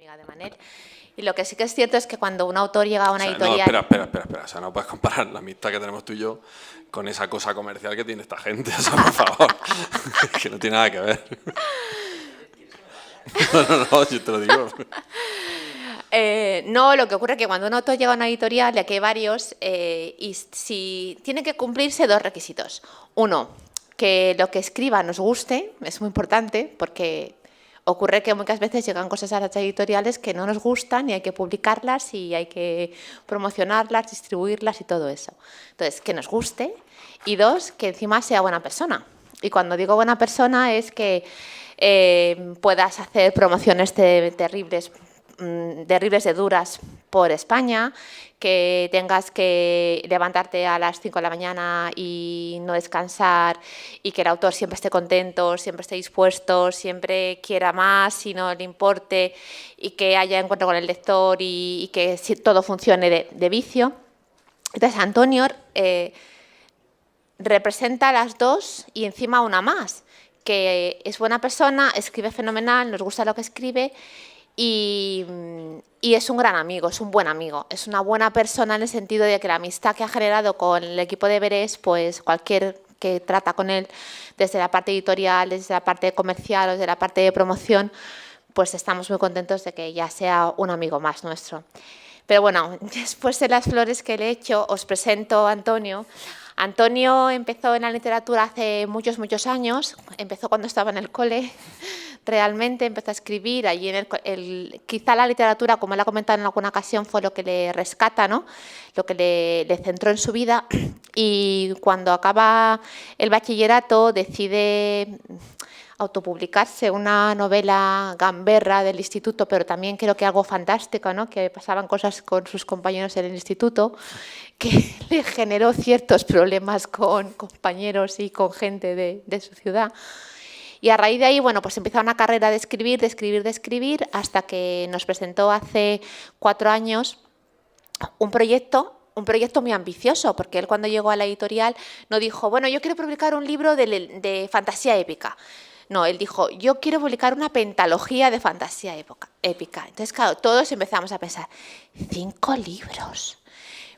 amiga de Manel. Y lo que sí que es cierto es que cuando un autor llega a una editorial... No, espera. O sea, no puedes comparar la amistad que tenemos tú y yo con esa cosa comercial que tiene esta gente. O sea, por favor. Que no tiene nada que ver. No, yo te lo digo. No, lo que ocurre es que cuando un autor llega a una editorial, ya que hay varios, y si tienen que cumplirse dos requisitos. Uno, que lo que escriba nos guste, es muy importante, porque ocurre que muchas veces llegan cosas a las editoriales que no nos gustan y hay que publicarlas y hay que promocionarlas, distribuirlas y todo eso. Entonces, que nos guste. Y dos, que encima sea buena persona. Y cuando digo buena persona es que puedas hacer promociones terribles de duras por España, que tengas que levantarte a las 5 de la mañana y no descansar y que el autor siempre esté contento, siempre esté dispuesto, siempre quiera más y no le importe y que haya encuentro con el lector y que todo funcione de vicio. Entonces, Antonio representa las dos y encima una más, que es buena persona, escribe fenomenal, nos gusta lo que escribe y es un gran amigo, es un buen amigo, es una buena persona en el sentido de que la amistad que ha generado con el equipo de Berés, pues cualquier que trata con él, desde la parte editorial, desde la parte comercial o desde la parte de promoción, pues estamos muy contentos de que ya sea un amigo más nuestro. Pero bueno, después de las flores que le he hecho, os presento a Antonio. Antonio empezó en la literatura hace muchos años, empezó cuando estaba en el cole, realmente empezó a escribir allí en quizá la literatura, como él ha comentado en alguna ocasión, fue lo que le rescata, ¿no? Lo que le centró en su vida, y cuando acaba el bachillerato decide autopublicarse una novela gamberra del instituto, pero también creo que algo fantástico, ¿no? Que pasaban cosas con sus compañeros en el instituto, que le generó ciertos problemas con compañeros y con gente de su ciudad. Y a raíz de ahí, bueno, pues empezó una carrera de escribir, hasta que nos presentó hace 4 años un proyecto muy ambicioso, porque él cuando llegó a la editorial no dijo, bueno, yo quiero publicar un libro de fantasía épica. No, él dijo, yo quiero publicar una pentalogía de fantasía épica. Entonces, claro, todos empezamos a pensar, 5 libros.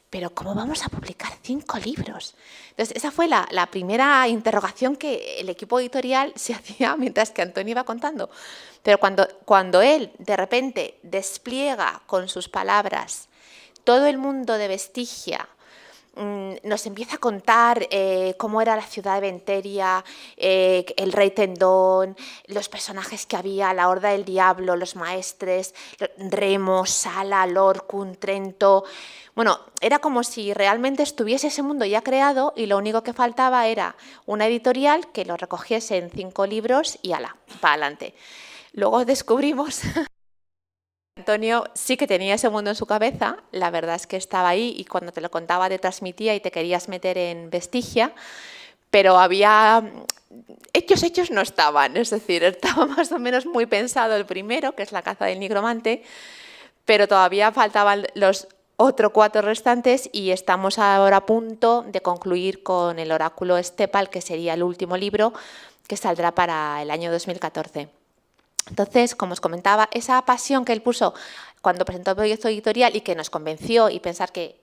¿Pero cómo vamos a publicar 5 libros? Entonces, esa fue la primera interrogación que el equipo editorial se hacía mientras que Antonio iba contando. Pero cuando él, de repente, despliega con sus palabras todo el mundo de Vestigia, nos empieza a contar cómo era la ciudad de Venteria, el rey Tendón, los personajes que había, la Horda del Diablo, los maestres, Remo, Sala, Lorcun, Trento. Bueno, era como si realmente estuviese ese mundo ya creado y lo único que faltaba era una editorial que lo recogiese en 5 libros y ala, para adelante. Luego descubrimos... Antonio sí que tenía ese mundo en su cabeza, la verdad es que estaba ahí y cuando te lo contaba te transmitía y te querías meter en Vestigia, pero había... Hechos no estaban, es decir, estaba más o menos muy pensado el primero, que es la caza del nigromante, pero todavía faltaban los otros 4 restantes y estamos ahora a punto de concluir con el oráculo Estepal, que sería el último libro que saldrá para el año 2014. Entonces, como os comentaba, esa pasión que él puso cuando presentó el proyecto editorial y que nos convenció y pensar que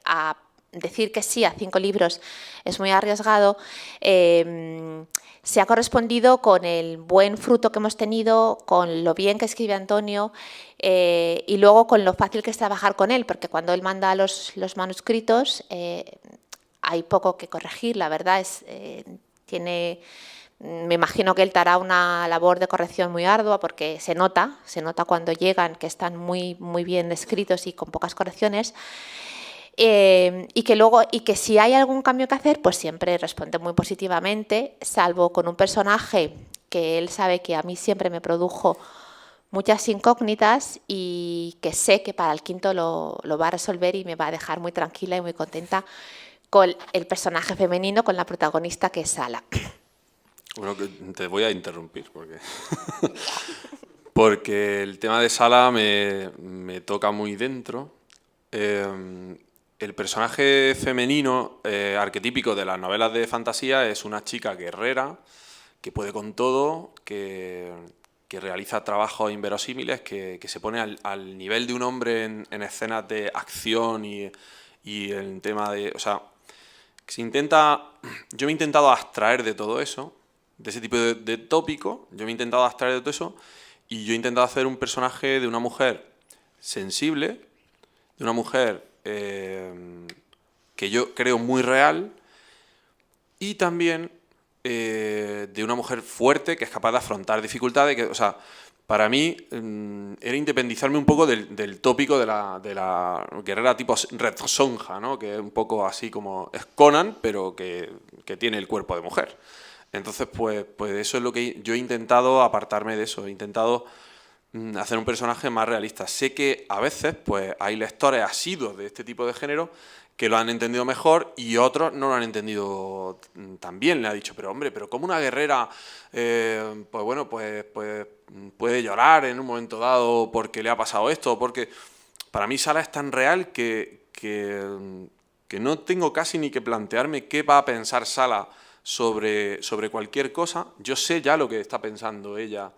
a decir que sí a 5 libros es muy arriesgado, se ha correspondido con el buen fruto que hemos tenido, con lo bien que escribe Antonio y luego con lo fácil que es trabajar con él, porque cuando él manda los manuscritos hay poco que corregir, la verdad me imagino que él hará una labor de corrección muy ardua porque se nota cuando llegan que están muy bien escritos y con pocas correcciones. Y que si hay algún cambio que hacer, pues siempre responde muy positivamente, salvo con un personaje que él sabe que a mí siempre me produjo muchas incógnitas y que sé que para el 5º lo va a resolver y me va a dejar muy tranquila y muy contenta con el personaje femenino, con la protagonista que es Sala. Bueno, te voy a interrumpir porque el tema de Sala me toca muy dentro. El personaje femenino arquetípico de las novelas de fantasía es una chica guerrera que puede con todo, que que realiza trabajos inverosímiles, que se pone al nivel de un hombre en escenas de acción y el tema de... O sea, yo me he intentado abstraer de todo eso, de ese tipo de tópico, yo me he intentado abstraer de todo eso y yo he intentado hacer un personaje de una mujer sensible, de una mujer que yo creo muy real y también de una mujer fuerte que es capaz de afrontar dificultades. O sea, para mí era independizarme un poco del tópico de la guerrera tipo Red Sonja, ¿no? Que es un poco así como es Conan, pero que tiene el cuerpo de mujer. Entonces, pues eso es lo que yo he intentado apartarme de eso. He intentado hacer un personaje más realista. Sé que a veces pues hay lectores asiduos de este tipo de género que lo han entendido mejor y otros no lo han entendido tan bien. Le ha dicho, pero hombre, pero como una guerrera, pues bueno, pues puede llorar en un momento dado porque le ha pasado esto, porque para mí Sala es tan real que no tengo casi ni que plantearme qué va a pensar Sala sobre cualquier cosa. Yo sé ya lo que está pensando ella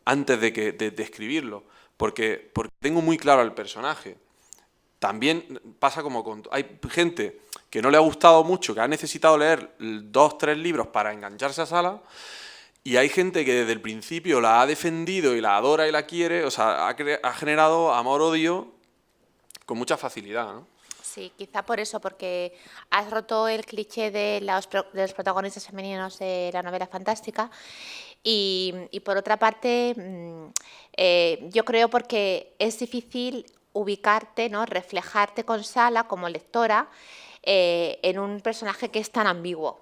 antes de escribirlo, porque tengo muy claro al personaje. También pasa como con... Hay gente que no le ha gustado mucho, que ha necesitado leer 2, 3 libros para engancharse a Sala, y hay gente que desde el principio la ha defendido y la adora y la quiere, o sea, ha generado amor-odio con mucha facilidad, ¿no? Sí, quizá por eso, porque has roto el cliché de de los protagonistas femeninos de la novela fantástica y por otra parte, yo creo porque es difícil ubicarte, ¿no? Reflejarte con Sala como lectora en un personaje que es tan ambiguo.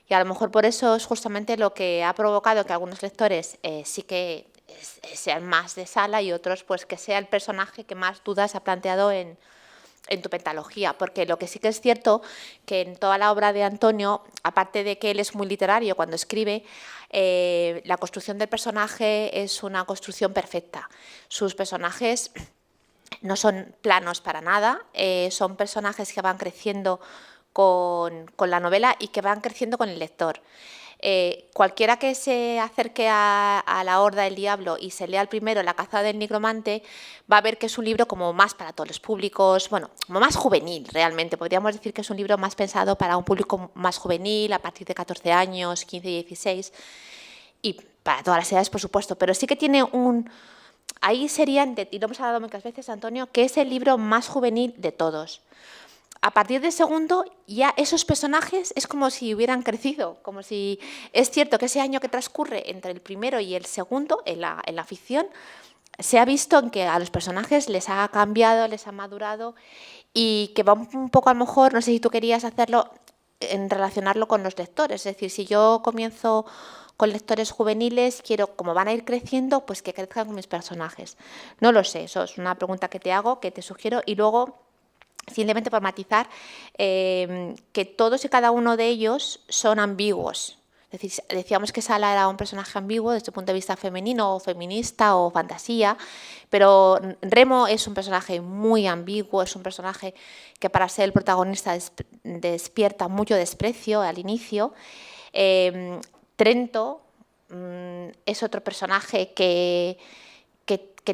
Y a lo mejor por eso es justamente lo que ha provocado que algunos lectores sí que sean más de Sala y otros pues que sea el personaje que más dudas ha planteado en tu pentalogía, porque lo que sí que es cierto que en toda la obra de Antonio, aparte de que él es muy literario cuando escribe, la construcción del personaje es una construcción perfecta. Sus personajes no son planos para nada, son personajes que van creciendo con la novela y que van creciendo con el lector. Cualquiera que se acerque a la Horda del Diablo y se lea el primero, La caza del nigromante, va a ver que es un libro como más para todos los públicos, bueno, como más juvenil realmente. Podríamos decir que es un libro más pensado para un público más juvenil, a partir de 14 años, 15 y 16, y para todas las edades, por supuesto, pero sí que tiene un... Ahí serían, y lo hemos hablado muchas veces, Antonio, que es el libro más juvenil de todos. A partir del segundo, ya esos personajes es como si hubieran crecido, como si... Es cierto que ese año que transcurre entre el primero y el segundo, en la ficción, se ha visto en que a los personajes les ha cambiado, les ha madurado y que va un poco a lo mejor, no sé si tú querías hacerlo, en relacionarlo con los lectores. Es decir, si yo comienzo con lectores juveniles, quiero, como van a ir creciendo, pues que crezcan con mis personajes. No lo sé, eso es una pregunta que te hago, que te sugiero, y luego... Simplemente por matizar, que todos y cada uno de ellos son ambiguos. Es decir, decíamos que Sala era un personaje ambiguo desde el punto de vista femenino o feminista o fantasía, pero Remo es un personaje muy ambiguo, es un personaje que para ser el protagonista despierta mucho desprecio al inicio. Trento es otro personaje que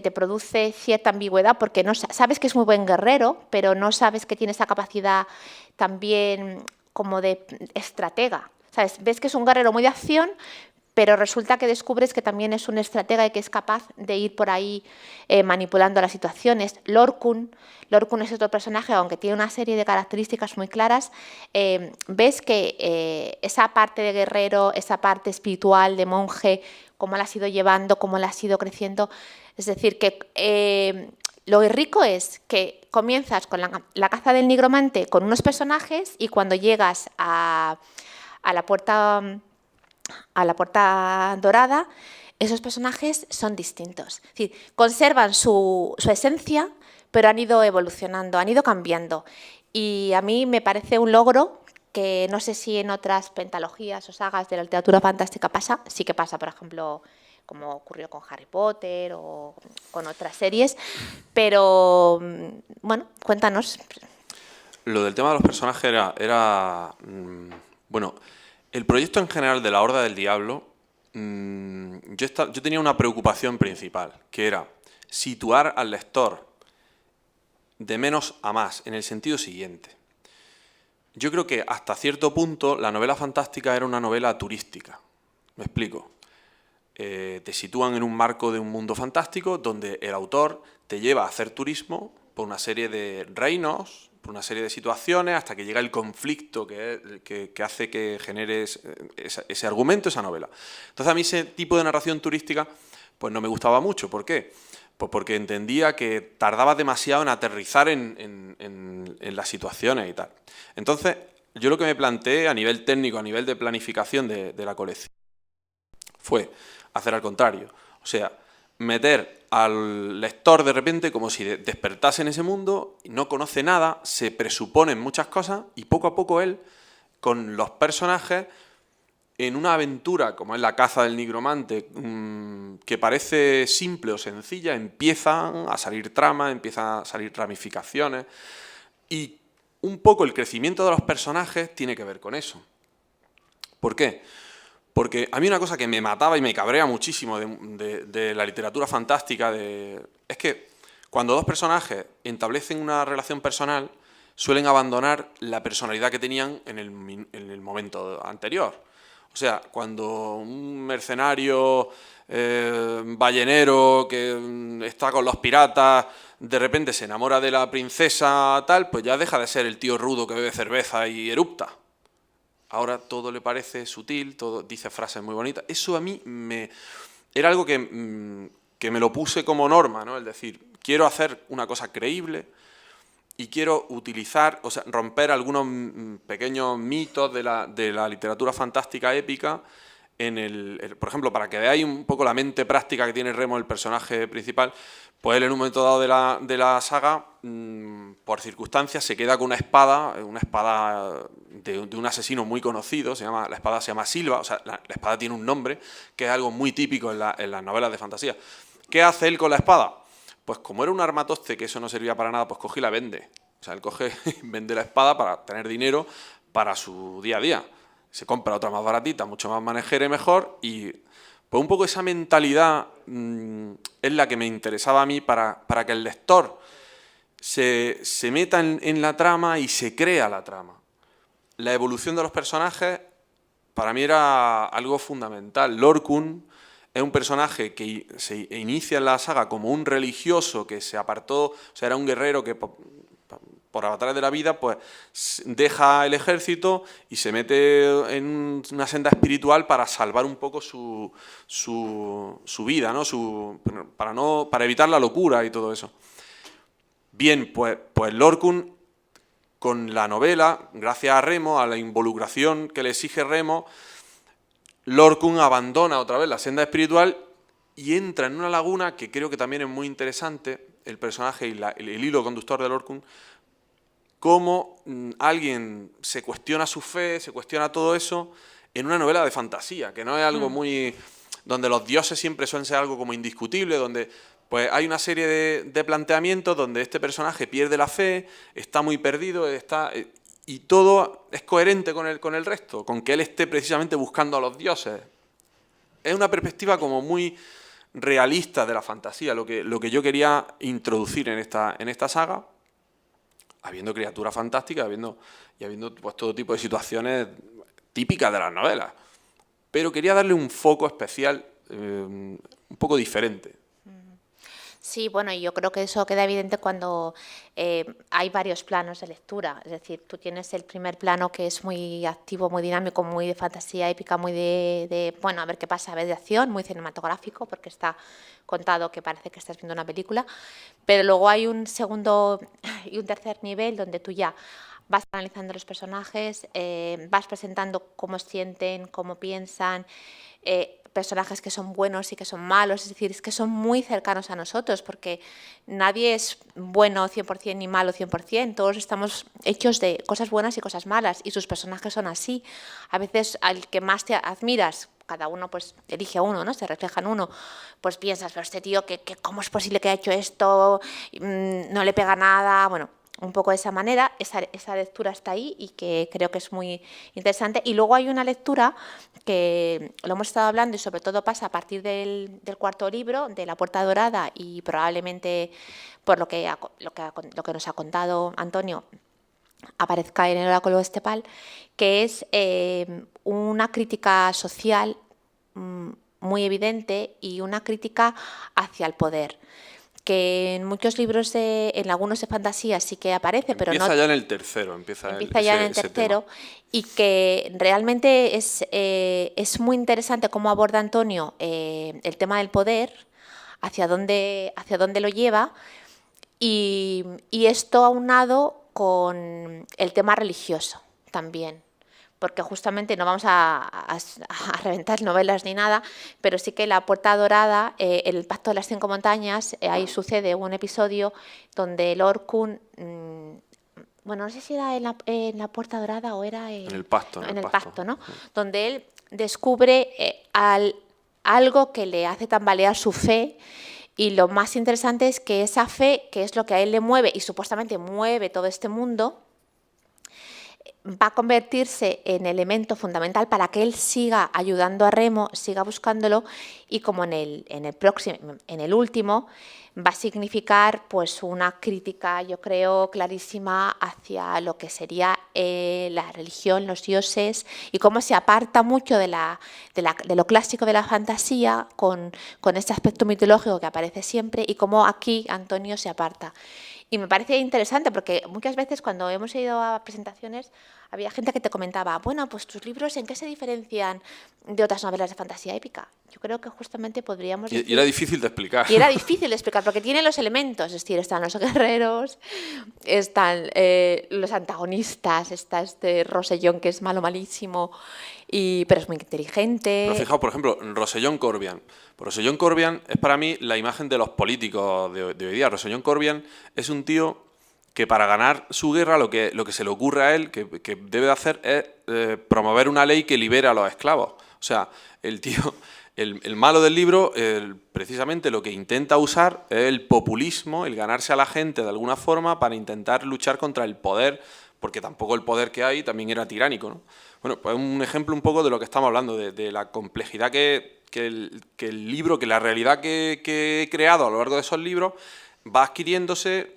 te produce cierta ambigüedad porque no sabes que es muy buen guerrero, pero no sabes que tiene esa capacidad también como de estratega. ¿Sabes? Ves que es un guerrero muy de acción, pero resulta que descubres que también es un estratega y que es capaz de ir por ahí manipulando las situaciones. Lorkun es otro personaje, aunque tiene una serie de características muy claras. Ves que esa parte de guerrero, esa parte espiritual de monje, cómo la has ido llevando, cómo la has ido creciendo. Es decir, que lo rico es que comienzas con la caza del nigromante con unos personajes y cuando llegas a la puerta dorada, esos personajes son distintos. Es decir, conservan su esencia, pero han ido evolucionando, han ido cambiando. Y a mí me parece un logro que no sé si en otras pentalogías o sagas de la literatura fantástica pasa, sí que pasa, por ejemplo, como ocurrió con Harry Potter o con otras series, pero bueno, cuéntanos. Lo del tema de los personajes bueno, el proyecto en general de la Horda del Diablo yo tenía una preocupación principal, que era situar al lector de menos a más, en el sentido siguiente. Yo creo que hasta cierto punto la novela fantástica era una novela turística. Me explico. Te sitúan en un marco de un mundo fantástico donde el autor te lleva a hacer turismo por una serie de reinos, por una serie de situaciones, hasta que llega el conflicto que hace que genere ese argumento, esa novela. Entonces a mí ese tipo de narración turística pues no me gustaba mucho. ¿Por qué? Pues porque entendía que tardaba demasiado en aterrizar en las situaciones y tal. Entonces yo lo que me planteé a nivel técnico, a nivel de planificación de la colección, fue hacer al contrario. O sea, meter al lector de repente como si despertase en ese mundo, no conoce nada, se presuponen muchas cosas y poco a poco él, con los personajes, en una aventura como es la caza del nigromante, que parece simple o sencilla, empiezan a salir tramas, empiezan a salir ramificaciones y un poco el crecimiento de los personajes tiene que ver con eso. ¿Por qué? Porque a mí una cosa que me mataba y me cabrea muchísimo de la literatura fantástica es que cuando dos personajes establecen una relación personal suelen abandonar la personalidad que tenían en el momento anterior. O sea, cuando un mercenario ballenero que está con los piratas de repente se enamora de la princesa tal, pues ya deja de ser el tío rudo que bebe cerveza y erupta. Ahora todo le parece sutil, todo dice frases muy bonitas. Eso a mí era algo que me lo puse como norma, ¿no? Es decir, quiero hacer una cosa creíble y quiero utilizar, o sea, romper algunos pequeños mitos de la literatura fantástica épica. Por ejemplo, para que veáis un poco la mente práctica que tiene Remo, el personaje principal, pues él en un momento dado de la saga, por circunstancias, se queda con una espada de un asesino muy conocido, la espada se llama Silva, o sea, la espada tiene un nombre, que es algo muy típico en las novelas de fantasía. ¿Qué hace él con la espada? Pues como era un armatoste que eso no servía para nada, pues coge y la vende. O sea, él coge y vende la espada para tener dinero para su día a día. Se compra otra más baratita, mucho más manejera y mejor, y pues un poco esa mentalidad es la que me interesaba a mí para que el lector se meta en la trama y se crea la trama. La evolución de los personajes para mí era algo fundamental. Lorkun es un personaje que se inicia en la saga como un religioso que se apartó, o sea, era un guerrero que por avatares de la vida, pues deja el ejército y se mete en una senda espiritual para salvar un poco su vida, ¿no? Para evitar la locura y todo eso. Bien, pues Lorkun, con la novela, gracias a Remo, a la involucración que le exige Remo, Lorkun abandona otra vez la senda espiritual y entra en una laguna que creo que también es muy interesante, el personaje y el hilo conductor de Lorkun, cómo alguien se cuestiona su fe, se cuestiona todo eso en una novela de fantasía, que no es algo muy... donde los dioses siempre suelen ser algo como indiscutible, donde pues hay una serie de planteamientos donde este personaje pierde la fe, está muy perdido, y todo es coherente con el resto, con que él esté precisamente buscando a los dioses. Es una perspectiva como muy realista de la fantasía, lo que yo quería introducir en esta saga, habiendo criaturas fantásticas, habiendo pues, todo tipo de situaciones típicas de las novelas. Pero quería darle un foco especial, un poco diferente. Sí, bueno, yo creo que eso queda evidente cuando hay varios planos de lectura. Es decir, tú tienes el primer plano que es muy activo, muy dinámico, muy de fantasía épica, muy bueno, a ver qué pasa, a ver de acción, muy cinematográfico, porque está contado que parece que estás viendo una película. Pero luego hay un segundo y un tercer nivel donde tú ya vas analizando los personajes, vas presentando cómo sienten, cómo piensan, personajes que son buenos y que son malos, es decir, es que son muy cercanos a nosotros, porque nadie es bueno 100% ni malo 100%, todos estamos hechos de cosas buenas y cosas malas, y sus personajes son así. A veces al que más te admiras, cada uno pues elige a uno, ¿no? Se refleja en uno, pues piensas, pero este tío, ¿cómo es posible que haya hecho esto? No le pega nada, bueno. un poco de esa manera. Esa lectura está ahí y que creo que es muy interesante. Y luego hay una lectura que lo hemos estado hablando y sobre todo pasa a partir del cuarto libro, de La Puerta Dorada, y probablemente por lo que nos ha contado Antonio, aparezca en el Oráculo de Estepal, que es una crítica social muy evidente y una crítica hacia el poder, que en muchos libros, en algunos de fantasía sí que aparece, pero no... Empieza ya en el tercero, empieza ya en el tercero, y que realmente es muy interesante cómo aborda Antonio el tema del poder, hacia dónde lo lleva, y esto aunado con el tema religioso también, porque justamente no vamos a reventar novelas ni nada, pero sí que La Puerta Dorada, el Pacto de las Cinco Montañas, ahí sucede un episodio donde Lord Kun, bueno, no sé si era en la Puerta Dorada o era en el pacto, en el pacto, ¿no? Donde él descubre algo que le hace tambalear su fe. Y lo más interesante es que esa fe, que es lo que a él le mueve y supuestamente mueve todo este mundo, va a convertirse en elemento fundamental para que él siga ayudando a Remo, siga buscándolo, y como en el último, va a significar pues una crítica, yo creo, clarísima hacia lo que sería la religión, los dioses, y cómo se aparta mucho de lo clásico de la fantasía con este aspecto mitológico que aparece siempre, y cómo aquí Antonio se aparta. Y me parece interesante porque muchas veces cuando hemos ido a presentaciones había gente que te comentaba, bueno, pues tus libros, ¿en qué se diferencian de otras novelas de fantasía épica? Yo creo que justamente podríamos decir... Y era difícil de explicar. Y era difícil de explicar porque tiene los elementos, es decir, están los guerreros, están los antagonistas, está este Rosellón que es malo, malísimo, pero es muy inteligente. Pero fijaos, por ejemplo, Rosellón Corbian. Rosellón Corbian es para mí la imagen de los políticos de hoy día. Rosellón Corbian es un tío que para ganar su guerra lo que se le ocurre a él que debe de hacer es promover una ley que libere a los esclavos. O sea, el tío, el malo del libro, precisamente lo que intenta usar es el populismo, el ganarse a la gente de alguna forma para intentar luchar contra el poder, porque tampoco el poder que hay también era tiránico, ¿no? Bueno, pues un ejemplo un poco de lo que estamos hablando, de la complejidad que el libro, que la realidad que he creado a lo largo de esos libros va adquiriéndose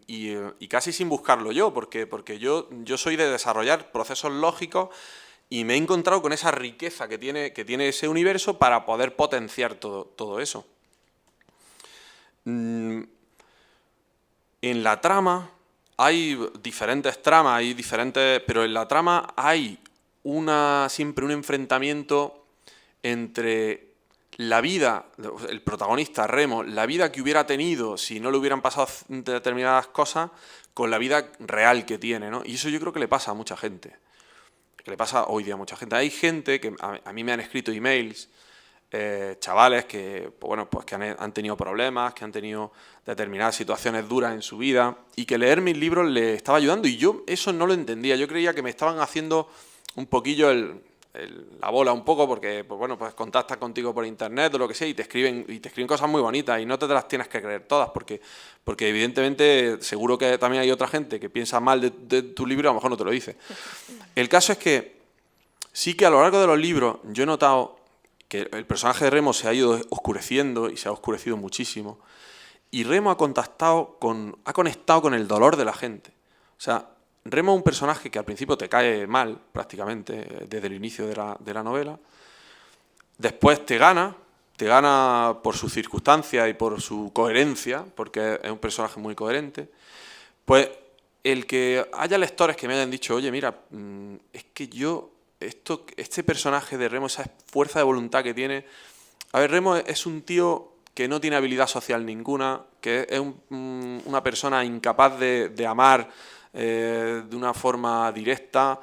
y casi sin buscarlo yo, porque yo soy de desarrollar procesos lógicos y me he encontrado con esa riqueza que tiene ese universo para poder potenciar todo eso. En la trama hay diferentes tramas, pero en la trama hay siempre un enfrentamiento entre la vida, el protagonista Remo, la vida que hubiera tenido si no le hubieran pasado determinadas cosas, con la vida real que tiene, ¿no? Y eso yo creo que le pasa a mucha gente, que le pasa hoy día a mucha gente. Hay gente que a mí me han escrito emails, chavales que, bueno, pues que han tenido problemas, que han tenido determinadas situaciones duras en su vida y que leer mis libros les estaba ayudando, y yo eso no lo entendía. Yo creía que me estaban haciendo un poquillo la bola un poco, porque pues bueno, pues contactas contigo por internet o lo que sea y te escriben cosas muy bonitas y no te las tienes que creer todas, porque evidentemente seguro que también hay otra gente que piensa mal de tu libro y a lo mejor no te lo dice. El caso es que sí que a lo largo de los libros yo he notado que el personaje de Remo se ha ido oscureciendo y se ha oscurecido muchísimo, y Remo ha conectado con el dolor de la gente. O sea, Remo es un personaje que al principio te cae mal, prácticamente, desde el inicio de la novela. Después te gana por sus circunstancias y por su coherencia, porque es un personaje muy coherente. Pues el que haya lectores que me hayan dicho, oye, mira, es que este personaje de Remo, esa fuerza de voluntad que tiene... A ver, Remo es un tío que no tiene habilidad social ninguna, que es una persona incapaz de amar de una forma directa,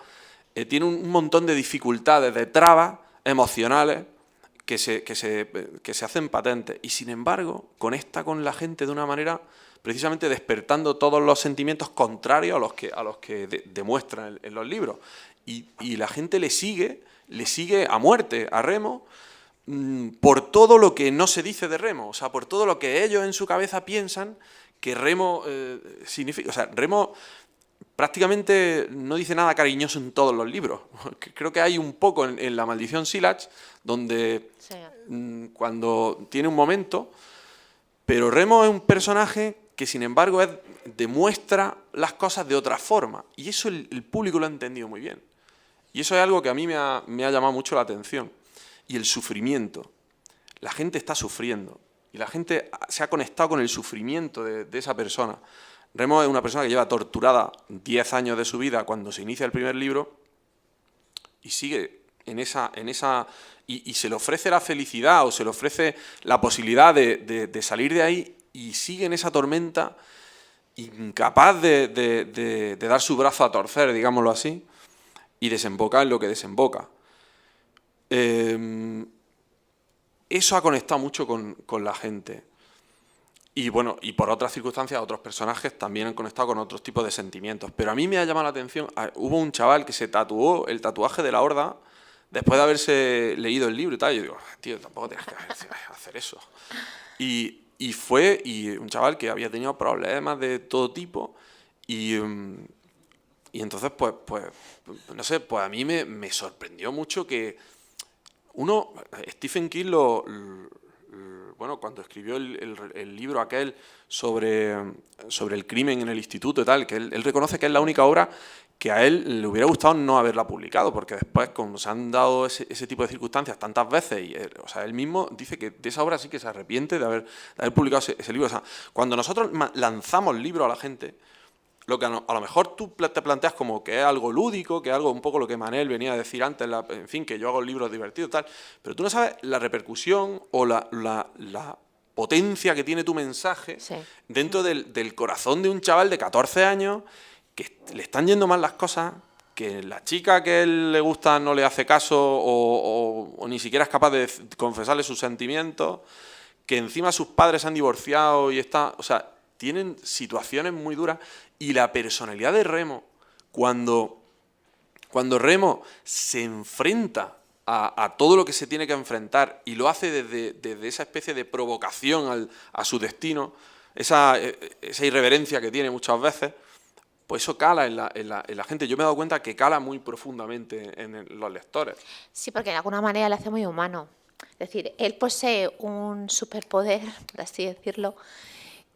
tiene un montón de dificultades, de trabas emocionales que se hacen patentes, y sin embargo conecta con la gente de una manera precisamente despertando todos los sentimientos contrarios a los que demuestra en los libros, y la gente le sigue a muerte a Remo por todo lo que no se dice de Remo, o sea, por todo lo que ellos en su cabeza piensan que Remo significa... O sea, Remo prácticamente no dice nada cariñoso en todos los libros. Creo que hay un poco en La maldición Silax, donde cuando tiene un momento, pero Remo es un personaje que sin embargo demuestra las cosas de otra forma, y eso el público lo ha entendido muy bien. Y eso es algo que a mí me ha llamado mucho la atención. Y el sufrimiento. La gente está sufriendo, y la gente se ha conectado con el sufrimiento de esa persona. Remo es una persona que lleva torturada 10 años de su vida cuando se inicia el primer libro, y sigue en esa y se le ofrece la felicidad o se le ofrece la posibilidad de salir de ahí, y sigue en esa tormenta, incapaz de dar su brazo a torcer, digámoslo así, y desemboca en lo que desemboca. Eso ha conectado mucho con la gente. Y bueno, y por otras circunstancias, otros personajes también han conectado con otros tipos de sentimientos. Pero a mí me ha llamado la atención, hubo un chaval que se tatuó el tatuaje de la Horda después de haberse leído el libro y tal. Y yo digo, tío, tampoco tienes que hacer eso. Y fue un chaval que había tenido problemas de todo tipo, y entonces, pues, no sé, pues a mí me sorprendió mucho que Stephen King bueno, cuando escribió el libro aquel sobre el crimen en el instituto y tal, que él reconoce que es la única obra que a él le hubiera gustado no haberla publicado, porque después, como se han dado ese tipo de circunstancias tantas veces, o sea, él mismo dice que de esa obra sí que se arrepiente de haber publicado ese libro. O sea, cuando nosotros lanzamos libros a la gente, lo que a lo mejor tú te planteas como que es algo lúdico, que es algo un poco lo que Manel venía a decir antes, en fin, que yo hago libros divertidos y tal, pero tú no sabes la repercusión o la potencia que tiene tu mensaje dentro del corazón de un chaval de 14 años que le están yendo mal las cosas, que la chica que a él le gusta no le hace caso o ni siquiera es capaz de confesarle sus sentimientos, que encima sus padres se han divorciado y o sea, tienen situaciones muy duras. Y la personalidad de Remo, cuando Remo se enfrenta a todo lo que se tiene que enfrentar, y lo hace desde esa especie de provocación a su destino, esa irreverencia que tiene muchas veces, pues eso cala en la gente. Yo me he dado cuenta que cala muy profundamente en los lectores. Sí, porque de alguna manera le hace muy humano. Es decir, él posee un superpoder, por así decirlo,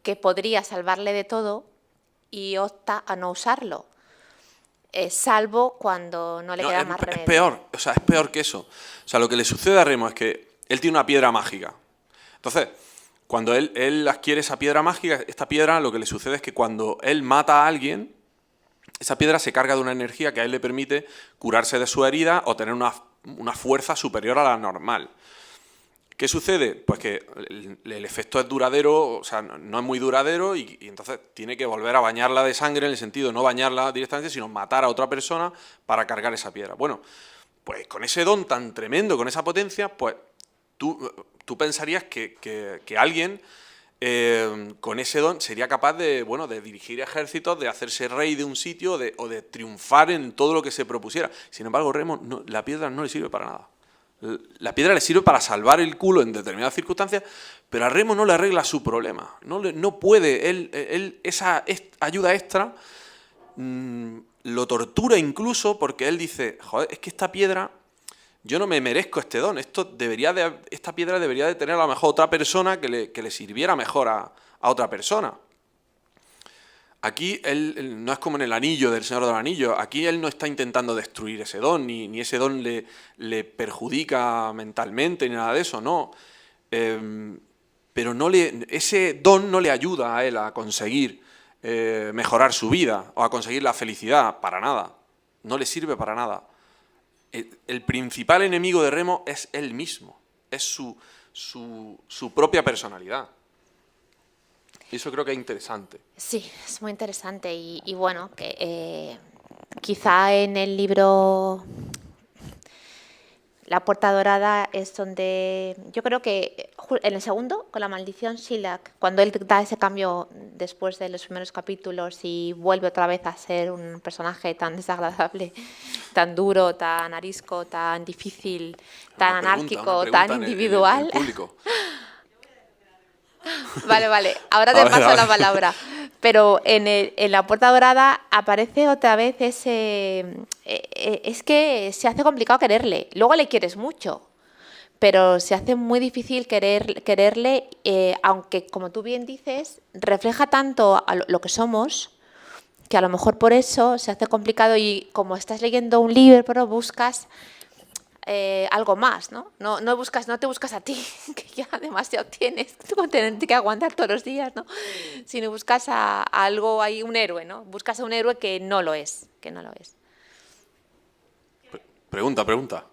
que podría salvarle de todo y opta a no usarlo, salvo cuando no le queda más remedio. Es peor, o sea, es peor que eso. O sea, lo que le sucede a Remo es que él tiene una piedra mágica. Entonces, cuando él adquiere esa piedra mágica, esta piedra, lo que le sucede es que cuando él mata a alguien, esa piedra se carga de una energía que a él le permite curarse de su herida o tener una fuerza superior a la normal. ¿Qué sucede? Pues que el efecto es duradero, o sea, no es muy duradero, y entonces tiene que volver a bañarla de sangre, en el sentido de no bañarla directamente, sino matar a otra persona para cargar esa piedra. Bueno, pues con ese don tan tremendo, con esa potencia, pues tú pensarías que alguien con ese don sería capaz de dirigir ejércitos, de hacerse rey de un sitio o de triunfar en todo lo que se propusiera. Sin embargo, Remo, la piedra no le sirve para nada. La piedra le sirve para salvar el culo en determinadas circunstancias, pero a Remo no le arregla su problema. No puede. Él esa ayuda extra lo tortura incluso, porque él dice, joder, es que esta piedra, yo no me merezco este don. Esta piedra debería de tener a lo mejor otra persona que le sirviera mejor a otra persona. Aquí él no es como en el anillo del Señor de los Anillos. Aquí él no está intentando destruir ese don, ni ese don le perjudica mentalmente, ni nada de eso, no. Pero ese don no le ayuda a él a conseguir mejorar su vida o a conseguir la felicidad, para nada. No le sirve para nada. El principal enemigo de Remo es él mismo, es su propia personalidad. Y eso creo que es interesante. Sí, es muy interesante y bueno, que quizá en el libro La Puerta Dorada es donde, yo creo que en el segundo, con La maldición Silax, cuando él da ese cambio después de los primeros capítulos y vuelve otra vez a ser un personaje tan desagradable, tan duro, tan arisco, tan difícil, tan anárquico, tan individual. En el público. Vale, ahora A te ver, paso a la ver. palabra. Pero en la Puerta Dorada aparece otra vez es que se hace complicado quererle. Luego le quieres mucho, pero se hace muy difícil quererle, aunque, como tú bien dices, refleja tanto a lo que somos, que a lo mejor por eso se hace complicado y como estás leyendo un libro, buscas algo más, ¿no? No te buscas a ti, que ya demasiado tienes, con tenerte que aguantar todos los días, ¿no? Sino buscas a algo, hay un héroe, ¿no? Buscas a un héroe que no lo es, que no lo es. Pregunta, pregunta.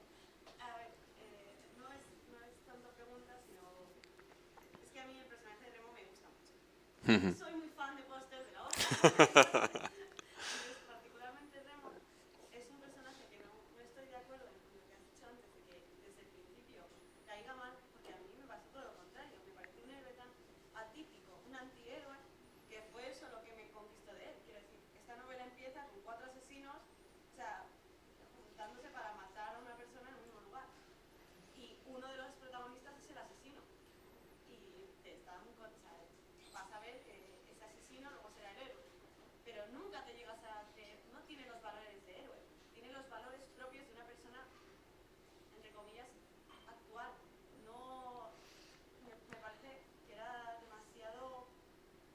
Soy muy fan de póster de la obra. Entonces, particularmente Remo es un personaje que no estoy de acuerdo con lo que has dicho antes, de que desde el principio caiga mal, porque a mí me pasó todo lo contrario. Me pareció un héroe tan atípico, un antihéroe, que fue eso lo que me conquistó de él. Quiero decir, esta novela empieza con 4 asesinos, o sea, juntándose para matar a una persona en un mismo lugar. Y uno de los protagonistas es el asesino. Y te está muy vas a ver que ese asesino luego será el héroe, pero nunca te llegas a no tiene los valores de héroe, tiene los valores propios de una persona, entre comillas, actual. No, me parece que era demasiado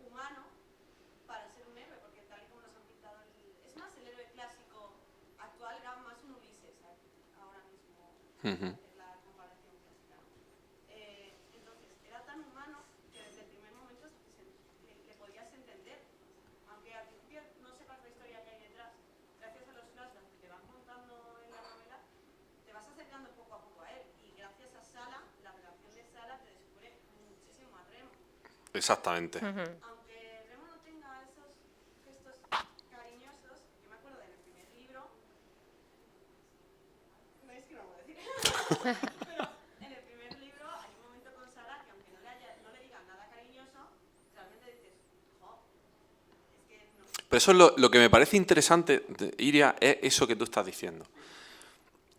humano para ser un héroe, porque tal y como nos han pintado es más el héroe clásico actual, era más un Ulises ahora mismo. La comparación clásica, ¿no? Entonces, era tan humano que desde el primer momento le podías entender. Aunque al principio no sepas la historia que hay detrás, gracias a los flashbacks que te van contando en la novela, te vas acercando poco a poco a él. Y gracias a Sala, la relación de Sala te descubre muchísimo a Remo. Exactamente. Aunque Remo no tenga esos gestos cariñosos, yo me acuerdo del primer libro, no es que no lo voy a decir, pero en el primer libro hay un momento con Sara que aunque no le digan nada cariñoso, realmente dices, jo, es que no. Pero eso es lo que me parece interesante, Iria, es eso que tú estás diciendo.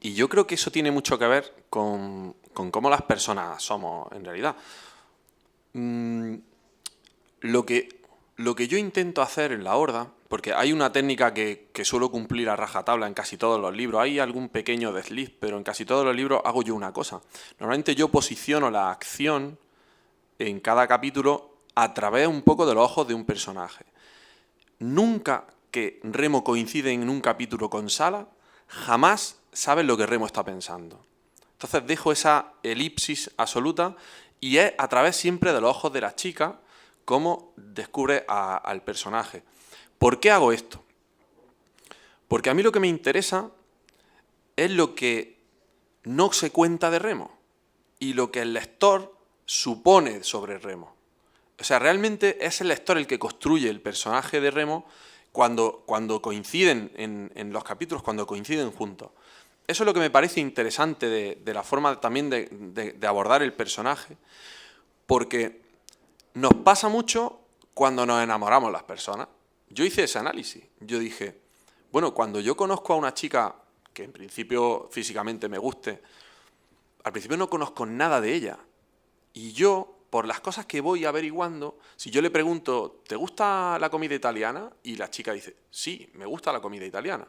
Y yo creo que eso tiene mucho que ver con cómo las personas somos en realidad. Lo que yo intento hacer en la Horda, porque hay una técnica que suelo cumplir a rajatabla en casi todos los libros, hay algún pequeño desliz, pero en casi todos los libros hago yo una cosa. Normalmente yo posiciono la acción en cada capítulo a través un poco de los ojos de un personaje. Nunca que Remo coincide en un capítulo con Sala, jamás sabes lo que Remo está pensando. Entonces dejo esa elipsis absoluta y es a través siempre de los ojos de la chica cómo descubre al personaje. ¿Por qué hago esto? Porque a mí lo que me interesa es lo que no se cuenta de Remo y lo que el lector supone sobre Remo. O sea, realmente es el lector el que construye el personaje de Remo cuando coinciden en los capítulos, cuando coinciden juntos. Eso es lo que me parece interesante de la forma también de abordar el personaje, porque nos pasa mucho cuando nos enamoramos las personas. Yo hice ese análisis. Yo dije, bueno, cuando yo conozco a una chica que en principio físicamente me guste, al principio no conozco nada de ella. Y yo, por las cosas que voy averiguando, si yo le pregunto, ¿te gusta la comida italiana? Y la chica dice, sí, me gusta la comida italiana.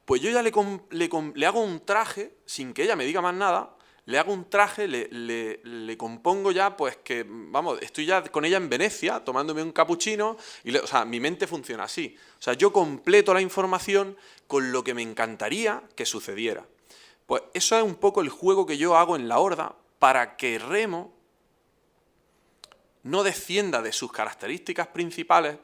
Pues yo ya le hago un traje, sin que ella me diga más nada, le hago un traje, le compongo ya, pues que, vamos, estoy ya con ella en Venecia, tomándome un capuchino, o sea, mi mente funciona así. O sea, yo completo la información con lo que me encantaría que sucediera. Pues eso es un poco el juego que yo hago en la Horda para que Remo no descienda de sus características principales,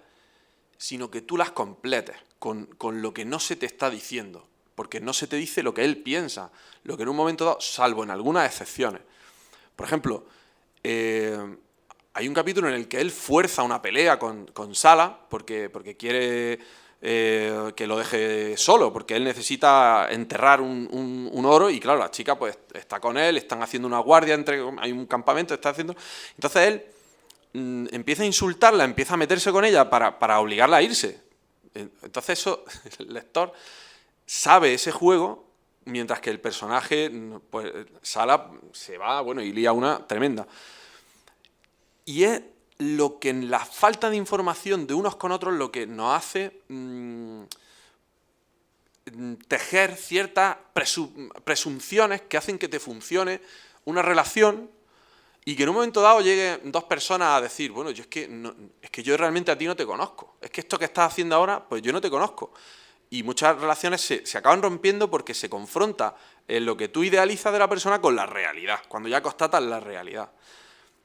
sino que tú las completes con lo que no se te está diciendo, porque no se te dice lo que él piensa, lo que en un momento dado, salvo en algunas excepciones. Por ejemplo, hay un capítulo en el que él fuerza una pelea con Sala porque quiere que lo deje solo, porque él necesita enterrar un oro y claro, la chica pues está con él, están haciendo una guardia, hay un campamento, está haciendo... Entonces él empieza a insultarla, empieza a meterse con ella para obligarla a irse. Entonces eso, el lector sabe ese juego, mientras que el personaje, pues Sala se va, bueno, y lía una tremenda. Y es lo que en la falta de información de unos con otros lo que nos hace tejer ciertas presunciones que hacen que te funcione una relación y que en un momento dado lleguen dos personas a decir, bueno, yo es que yo realmente a ti no te conozco, es que esto que estás haciendo ahora, pues yo no te conozco. Y muchas relaciones se acaban rompiendo porque se confronta lo que tú idealizas de la persona con la realidad, cuando ya constatas la realidad.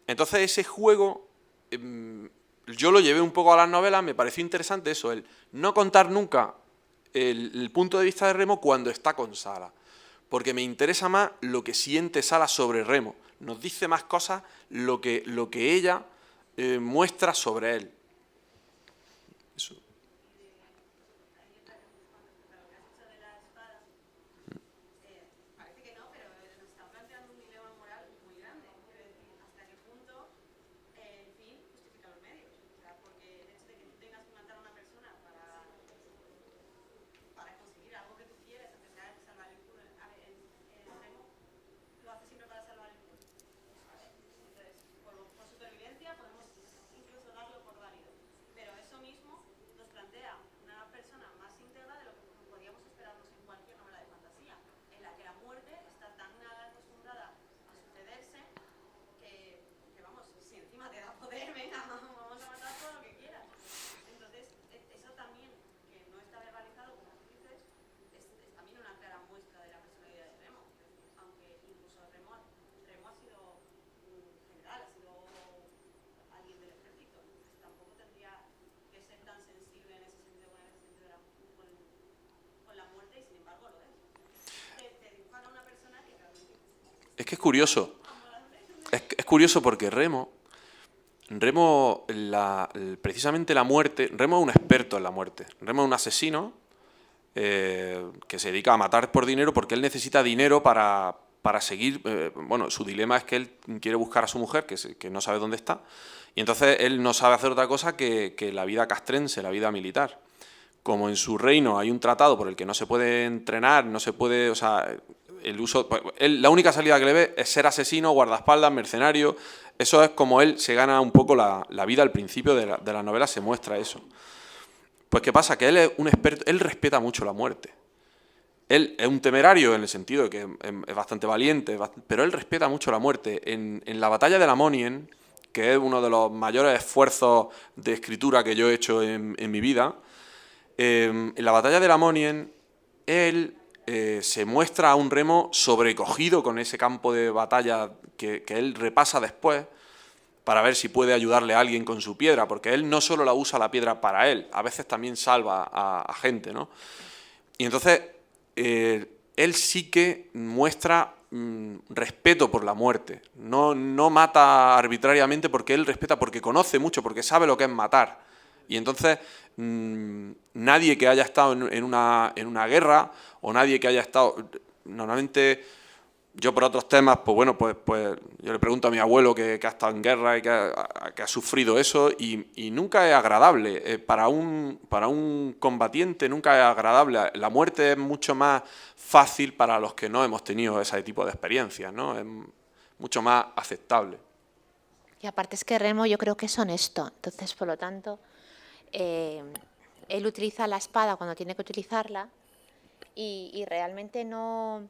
Entonces ese juego, yo lo llevé un poco a las novelas, me pareció interesante eso, el no contar nunca el punto de vista de Remo cuando está con Sala, porque me interesa más lo que siente Sala sobre Remo, nos dice más cosas lo que ella muestra sobre él. Eso. Parece que no, pero nos está planteando un dilema moral muy grande. Quiero decir, hasta qué punto el fin justifica los medios. O sea, porque el hecho de que tú tengas que matar a una persona para conseguir algo que tú quieres, aunque sea salvar el mundo, Remo lo hace siempre para salvar el mundo. ¿Vale? Entonces, por supervivencia podemos incluso darlo por válido. Pero eso mismo nos plantea una persona más íntegra de lo que podríamos esperarnos en cualquier novela de fantasía, en la que la muerte está tan acostumbrada a sucederse que vamos, si encima te da poder, venga, vamos a matar todo lo que quieras. Entonces, eso también, que no está verbalizado, como tú dices, es también una clara muestra de la personalidad de Remo. Aunque incluso Remo ha sido un general, ha sido alguien del ejército, entonces tampoco tendría que ser tan sensible en ese sentido, con la muerte, y sin embargo lo es. Te dibujan a una persona que realmente... Es que es curioso. Es curioso porque Remo precisamente la muerte, Remo es un experto en la muerte. Remo es un asesino que se dedica a matar por dinero porque él necesita dinero para seguir. Bueno, su dilema es que él quiere buscar a su mujer, que no sabe dónde está, y entonces él no sabe hacer otra cosa que la vida castrense, la vida militar. Como en su reino hay un tratado por el que no se puede entrenar, no se puede, o sea, la única salida que le ve es ser asesino, guardaespaldas, mercenario. Eso es como él se gana un poco la vida. Al principio de la novela se muestra eso. Pues ¿qué pasa? Que él es un experto, él respeta mucho la muerte. Él es un temerario en el sentido de que es bastante valiente, pero él respeta mucho la muerte. En la batalla de Lamonien, que es uno de los mayores esfuerzos de escritura que yo he hecho en mi vida, en la batalla de Lamonien, él se muestra a un Remo sobrecogido con ese campo de batalla que él repasa después para ver si puede ayudarle a alguien con su piedra, porque él no solo la usa la piedra para él, a veces también salva a gente, ¿no? Y entonces él sí que muestra respeto por la muerte, no mata arbitrariamente porque él respeta, porque conoce mucho, porque sabe lo que es matar. Y entonces nadie que haya estado en una guerra o nadie que haya estado... Normalmente yo por otros temas, pues bueno, pues yo le pregunto a mi abuelo que ha estado en guerra y que ha sufrido eso y nunca es agradable. Para un combatiente nunca es agradable. La muerte es mucho más fácil para los que no hemos tenido ese tipo de experiencias, ¿no? Es mucho más aceptable. Y aparte es que Remo yo creo que es honesto, entonces por lo tanto él utiliza la espada cuando tiene que utilizarla y realmente no...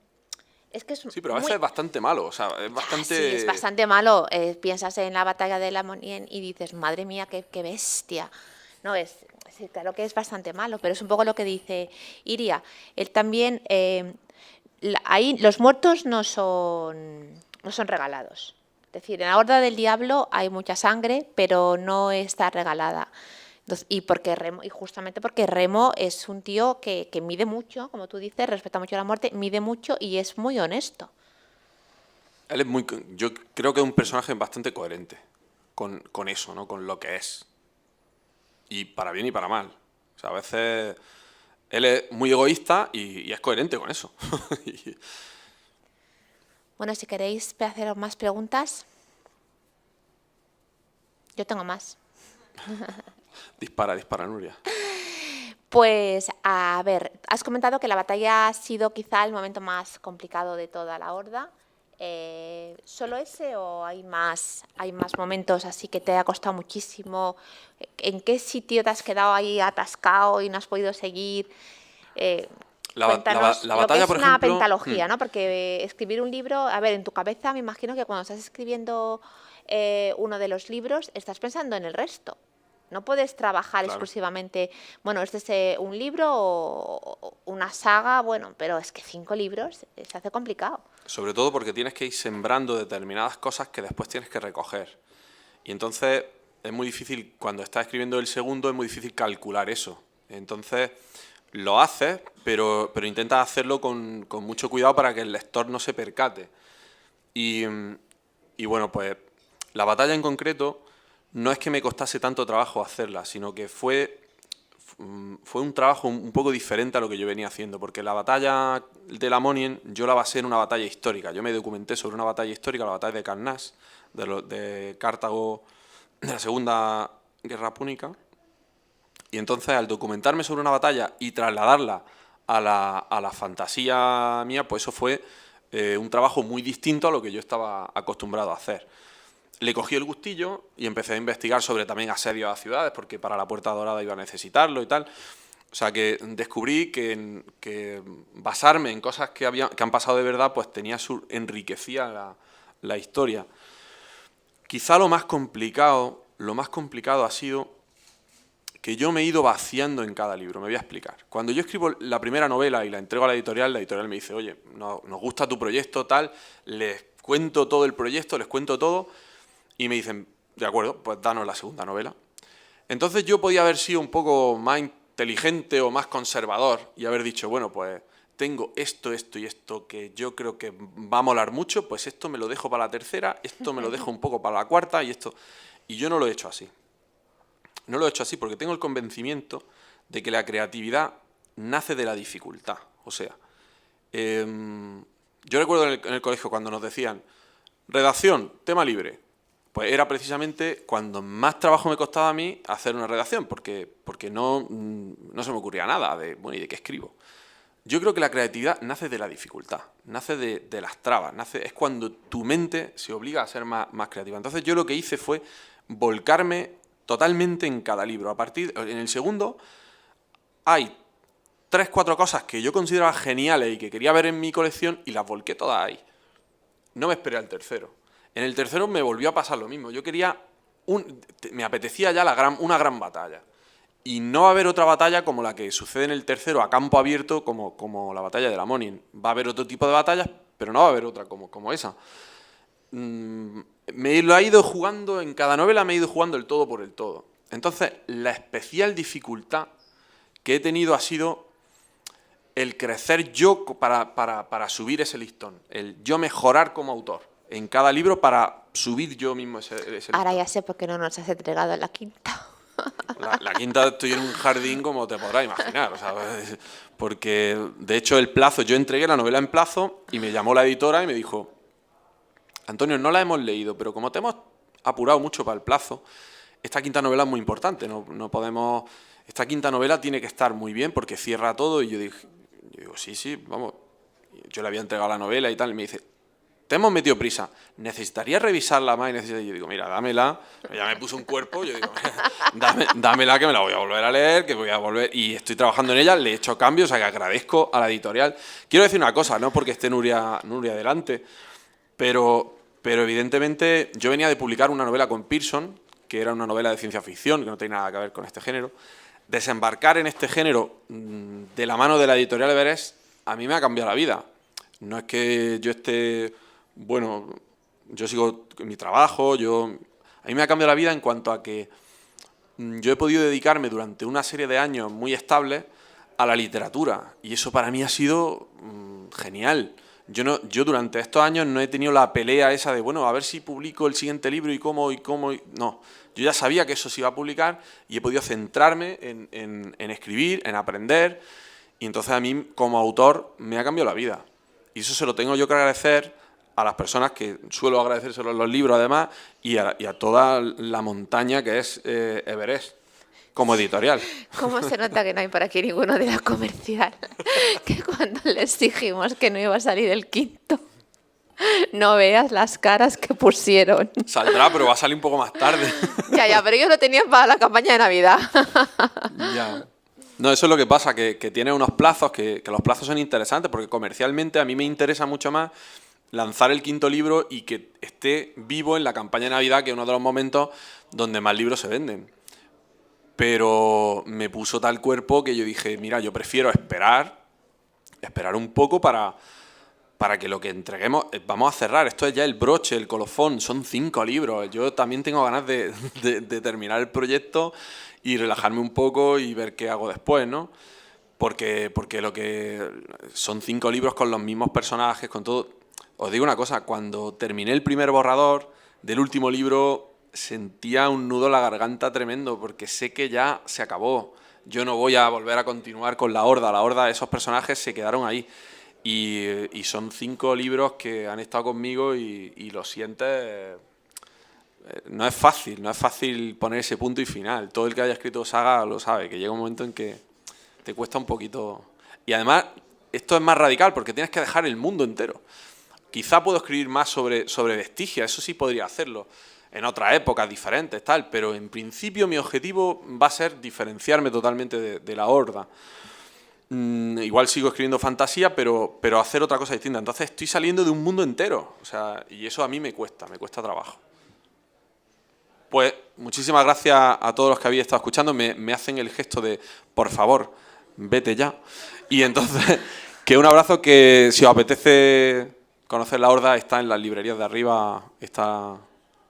Es que sí, pero a veces es bastante malo, o sea, es bastante... Sí, es bastante malo. Piensas en la batalla de Lamonien y dices, madre mía, qué bestia. No, sí, claro que es bastante malo, pero es un poco lo que dice Iria. Él también... ahí los muertos no son regalados. Es decir, en la Horda del Diablo hay mucha sangre, pero no está regalada. Entonces, y justamente porque Remo es un tío que mide mucho, como tú dices, respeta mucho la muerte, mide mucho y es muy honesto. Él es yo creo que es un personaje bastante coherente con eso, ¿no? Con lo que es. Y para bien y para mal. O sea, a veces él es muy egoísta y es coherente con eso. Bueno, si queréis hacer más preguntas, yo tengo más. Dispara, Nuria. Pues, a ver, has comentado que la batalla ha sido quizá el momento más complicado de toda la Horda. ¿Solo ese o hay más momentos así que te ha costado muchísimo? ¿En qué sitio te has quedado ahí atascado y no has podido seguir? Cuéntanos la lo que batalla, es por una ejemplo, pentalogía, ¿no? Porque escribir un libro, a ver, en tu cabeza me imagino que cuando estás escribiendo uno de los libros estás pensando en el resto. No puedes trabajar claro. exclusivamente, bueno, este es un libro o una saga, bueno, pero es que 5 libros se hace complicado. Sobre todo porque tienes que ir sembrando determinadas cosas que después tienes que recoger. Y entonces es muy difícil, cuando estás escribiendo el segundo, es muy difícil calcular eso. Entonces lo haces, pero intentas hacerlo con mucho cuidado para que el lector no se percate. Y bueno, pues la batalla en concreto no es que me costase tanto trabajo hacerla, sino que fue un trabajo un poco diferente a lo que yo venía haciendo, porque la batalla de Lamonien yo la basé en una batalla histórica. Yo me documenté sobre una batalla histórica, la batalla de Carnac, de Cartago, de la Segunda Guerra Púnica. Y entonces, al documentarme sobre una batalla y trasladarla a la fantasía mía, pues eso fue un trabajo muy distinto a lo que yo estaba acostumbrado a hacer. Le cogí el gustillo y empecé a investigar sobre también asedios a ciudades, porque para la Puerta Dorada iba a necesitarlo y tal. O sea que descubrí que basarme en cosas que han pasado de verdad, pues enriquecía la historia. Quizá lo más complicado ha sido que yo me he ido vaciando en cada libro. Me voy a explicar. Cuando yo escribo la primera novela y la entrego a la editorial me dice, oye, nos gusta tu proyecto, tal, les cuento todo el proyecto, les cuento todo, y me dicen, de acuerdo, pues danos la segunda novela. Entonces yo podía haber sido un poco más inteligente o más conservador y haber dicho, bueno, pues tengo esto y esto que yo creo que va a molar mucho, pues esto me lo dejo para la tercera, esto me lo dejo un poco para la cuarta y esto... Y yo no lo he hecho así. No lo he hecho así porque tengo el convencimiento de que la creatividad nace de la dificultad. O sea, yo recuerdo en el colegio cuando nos decían, redacción, tema libre. Pues era precisamente cuando más trabajo me costaba a mí hacer una redacción, porque no se me ocurría nada de, bueno, ¿y de qué escribo? Yo creo que la creatividad nace de la dificultad, nace de las trabas, es cuando tu mente se obliga a ser más creativa. Entonces yo lo que hice fue volcarme totalmente en cada libro. En el segundo hay 3-4 cosas que yo consideraba geniales y que quería ver en mi colección y las volqué todas ahí. No me esperé al tercero. En el tercero me volvió a pasar lo mismo. Yo quería, me apetecía ya una gran batalla. Y no va a haber otra batalla como la que sucede en el tercero a campo abierto, como la batalla de Lamonien. Va a haber otro tipo de batallas, pero no va a haber otra como esa. Me lo he ido jugando, en cada novela me he ido jugando el todo por el todo. Entonces, la especial dificultad que he tenido ha sido el crecer yo para subir ese listón, el yo mejorar como autor en cada libro para subir yo mismo ese listón. Ahora ya sé por qué no nos has entregado la quinta. La quinta estoy en un jardín como te podrás imaginar, o sea, porque de hecho el plazo, yo entregué la novela en plazo y me llamó la editora y me dijo, Antonio, no la hemos leído, pero como te hemos apurado mucho para el plazo, esta quinta novela es muy importante, no podemos... Esta quinta novela tiene que estar muy bien porque cierra todo. Y yo digo, sí, vamos. Yo le había entregado la novela y tal, y me dice, te hemos metido prisa, ¿necesitarías revisarla más? Y yo digo, mira, dámela. Ya me puso un cuerpo, yo digo, dámela que me la voy a volver a leer, que voy a volver... Y estoy trabajando en ella, le he hecho cambios, o sea que agradezco a la editorial. Quiero decir una cosa, no porque esté Nuria delante, pero evidentemente yo venía de publicar una novela con Pearson, que era una novela de ciencia ficción, que no tiene nada que ver con este género. Desembarcar en este género de la mano de la editorial Everest a mí me ha cambiado la vida. No es que yo esté... Bueno, yo sigo en mi trabajo, a mí me ha cambiado la vida en cuanto a que yo he podido dedicarme durante una serie de años muy estables a la literatura y eso para mí ha sido genial. Yo durante estos años no he tenido la pelea esa de, bueno, a ver si publico el siguiente libro y cómo. No, yo ya sabía que eso se iba a publicar y he podido centrarme en escribir, en aprender, y entonces a mí como autor me ha cambiado la vida. Y eso se lo tengo yo que agradecer a las personas que suelo agradecérselo en los libros además y a toda la montaña que es Everest. Como editorial. ¿Cómo se nota que no hay por aquí ninguno de la comercial? Que cuando les dijimos que no iba a salir el quinto, No veas las caras que pusieron. Saldrá, pero va a salir un poco más tarde. Ya, pero ellos lo tenían para la campaña de Navidad. Ya. No, eso es lo que pasa, que tiene unos plazos, que los plazos son interesantes, porque comercialmente a mí me interesa mucho más lanzar el 5.º libro y que esté vivo en la campaña de Navidad, que es uno de los momentos donde más libros se venden. Pero me puso tal cuerpo que yo dije, mira, yo prefiero esperar un poco para que lo que entreguemos, vamos a cerrar, esto es ya el broche, el colofón, son 5 libros. Yo también tengo ganas de terminar el proyecto y relajarme un poco y ver qué hago después, ¿no? Porque lo que son 5 libros con los mismos personajes, con todo. Os digo una cosa, cuando terminé el primer borrador del último libro sentía un nudo en la garganta tremendo, porque sé que ya se acabó. Yo no voy a volver a continuar con la Horda, esos personajes se quedaron ahí. Y son 5 libros que han estado conmigo y lo sientes. No es fácil poner ese punto y final. Todo el que haya escrito saga lo sabe, que llega un momento en que te cuesta un poquito. Y además, esto es más radical porque tienes que dejar el mundo entero. Quizá puedo escribir más sobre Vestigia, eso sí podría hacerlo, en otras épocas diferentes, tal, pero en principio mi objetivo va a ser diferenciarme totalmente de la Horda. Igual sigo escribiendo fantasía, pero hacer otra cosa distinta. Entonces estoy saliendo de un mundo entero, o sea, y eso a mí me cuesta trabajo. Pues muchísimas gracias a todos los que habéis estado escuchando. Me hacen el gesto de, por favor, vete ya. Y entonces, que un abrazo, que si os apetece conocer la Horda, está en las librerías de arriba, está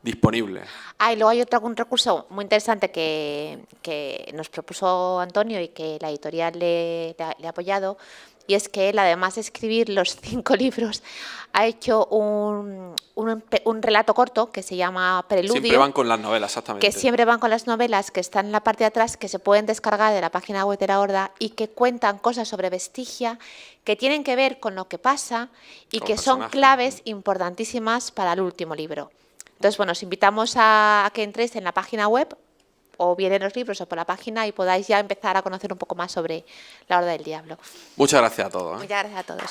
disponible. Y luego hay un recurso muy interesante que nos propuso Antonio y que la editorial le ha apoyado, y es que él, además de escribir los 5 libros, ha hecho un relato corto que se llama Preludio. Siempre van con las novelas, exactamente. Que siempre van con las novelas, que están en la parte de atrás, que se pueden descargar de la página web de la Horda y que cuentan cosas sobre Vestigia que tienen que ver con lo que pasa y que son claves importantísimas para el último libro. Entonces, bueno, os invitamos a que entréis en la página web, o bien en los libros o por la página, y podáis ya empezar a conocer un poco más sobre la Horda del Diablo. Muchas gracias a todos. Muchas gracias a todos.